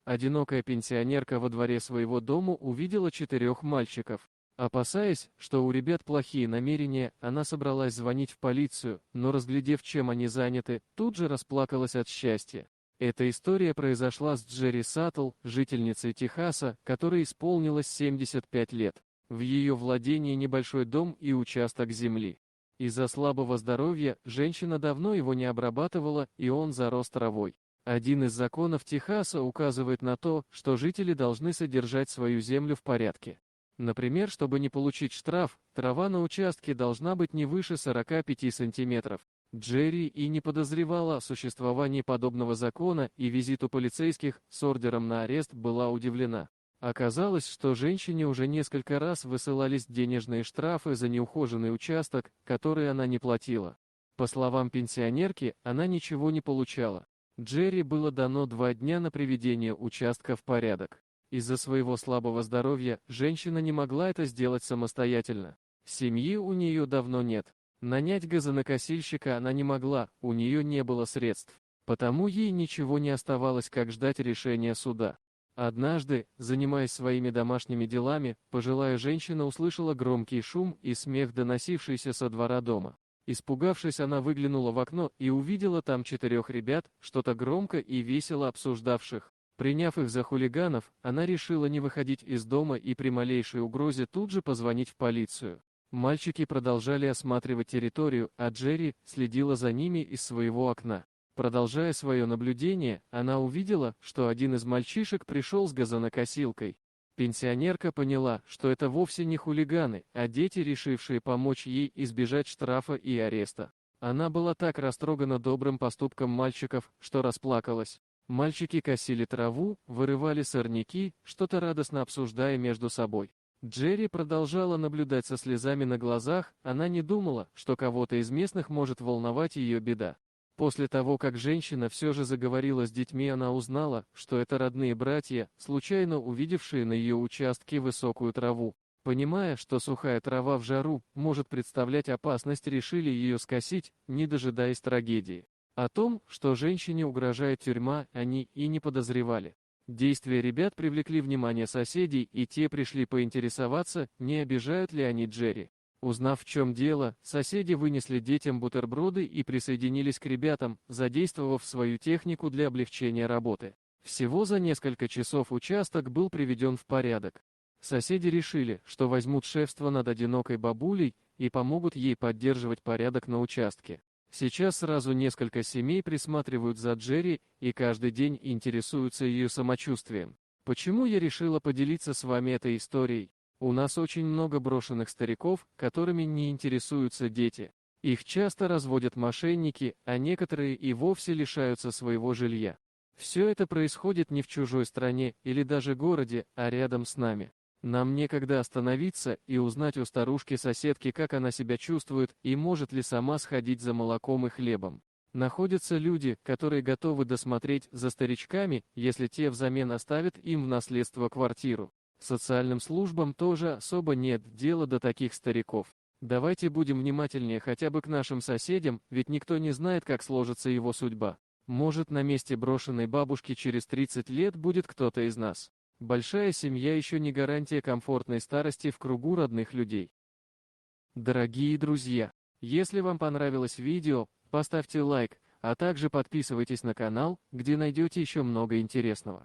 Одинокая пенсионерка во дворе своего дома увидела 4 мальчиков. Опасаясь, что у ребят плохие намерения, она собралась звонить в полицию, но разглядев, чем они заняты, тут же расплакалась от счастья. Эта история произошла с Джерри Саттл, жительницей Техаса, которой исполнилось 75 лет. В ее владении небольшой дом и участок земли. Из-за слабого здоровья женщина давно его не обрабатывала, и он зарос травой. Один из законов Техаса указывает на то, что жители должны содержать свою землю в порядке. Например, чтобы не получить штраф, трава на участке должна быть не выше 45 сантиметров. Джерри и не подозревала о существовании подобного закона, и визиту полицейских с ордером на арест была удивлена. Оказалось, что женщине уже несколько раз высылались денежные штрафы за неухоженный участок, который она не платила. По словам пенсионерки, она ничего не получала. Джерри было дано 2 дня на приведение участка в порядок. Из-за своего слабого здоровья женщина не могла это сделать самостоятельно. Семьи у нее давно нет. Нанять газонокосильщика она не могла, у нее не было средств. Потому ей ничего не оставалось, как ждать решения суда. Однажды, занимаясь своими домашними делами, пожилая женщина услышала громкий шум и смех, доносившийся со двора дома. Испугавшись, она выглянула в окно и увидела там 4 ребят, что-то громко и весело обсуждавших. Приняв их за хулиганов, она решила не выходить из дома и при малейшей угрозе тут же позвонить в полицию. Мальчики продолжали осматривать территорию, а Джерри следила за ними из своего окна. Продолжая свое наблюдение, она увидела, что один из мальчишек пришел с газонокосилкой. Пенсионерка поняла, что это вовсе не хулиганы, а дети, решившие помочь ей избежать штрафа и ареста. Она была так растрогана добрым поступком мальчиков, что расплакалась. Мальчики косили траву, вырывали сорняки, что-то радостно обсуждая между собой. Джерри продолжала наблюдать со слезами на глазах, она не думала, что кого-то из местных может волновать ее беда. После того, как женщина все же заговорила с детьми, она узнала, что это родные братья, случайно увидевшие на ее участке высокую траву. Понимая, что сухая трава в жару может представлять опасность, решили ее скосить, не дожидаясь трагедии. О том, что женщине угрожает тюрьма, они и не подозревали. Действия ребят привлекли внимание соседей, и те пришли поинтересоваться, не обижают ли они Джерри. Узнав, в чем дело, соседи вынесли детям бутерброды и присоединились к ребятам, задействовав свою технику для облегчения работы. Всего за несколько часов участок был приведен в порядок. Соседи решили, что возьмут шефство над одинокой бабулей и помогут ей поддерживать порядок на участке. Сейчас сразу несколько семей присматривают за Джерри и каждый день интересуются ее самочувствием. Почему я решила поделиться с вами этой историей? У нас очень много брошенных стариков, которыми не интересуются дети. Их часто разводят мошенники, а некоторые и вовсе лишаются своего жилья. Все это происходит не в чужой стране или даже городе, а рядом с нами. Нам некогда остановиться и узнать у старушки-соседки, как она себя чувствует и может ли сама сходить за молоком и хлебом. Находятся люди, которые готовы досмотреть за старичками, если те взамен оставят им в наследство квартиру. Социальным службам тоже особо нет дела до таких стариков. Давайте будем внимательнее хотя бы к нашим соседям, ведь никто не знает, как сложится его судьба. Может, на месте брошенной бабушки через 30 лет будет кто-то из нас. Большая семья еще не гарантия комфортной старости в кругу родных людей. Дорогие друзья, если вам понравилось видео, поставьте лайк, а также подписывайтесь на канал, где найдете еще много интересного.